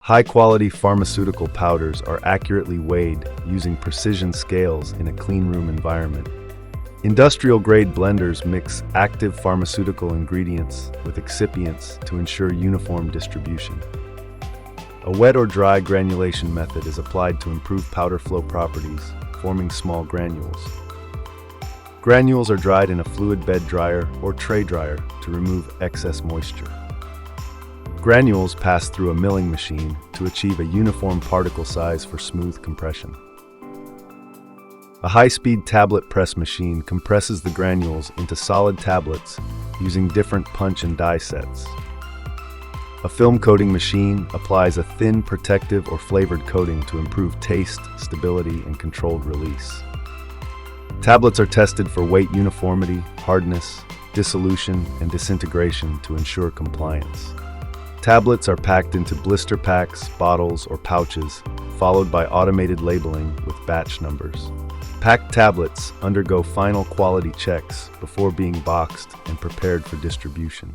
High-quality pharmaceutical powders are accurately weighed using precision scales in a cleanroom environment. Industrial-grade blenders mix active pharmaceutical ingredients with excipients to ensure uniform distribution. A wet or dry granulation method is applied to improve powder flow properties, forming small granules. Granules are dried in a fluid bed dryer or tray dryer to remove excess moisture. Granules pass through a milling machine to achieve a uniform particle size for smooth compression. A high-speed tablet press machine compresses the granules into solid tablets using different punch and die sets. A film coating machine applies a thin protective or flavored coating to improve taste, stability, and controlled release. Tablets are tested for weight uniformity, hardness, dissolution, and disintegration to ensure compliance. Tablets are packed into blister packs, bottles, or pouches, followed by automated labeling with batch numbers. Packed tablets undergo final quality checks before being boxed and prepared for distribution.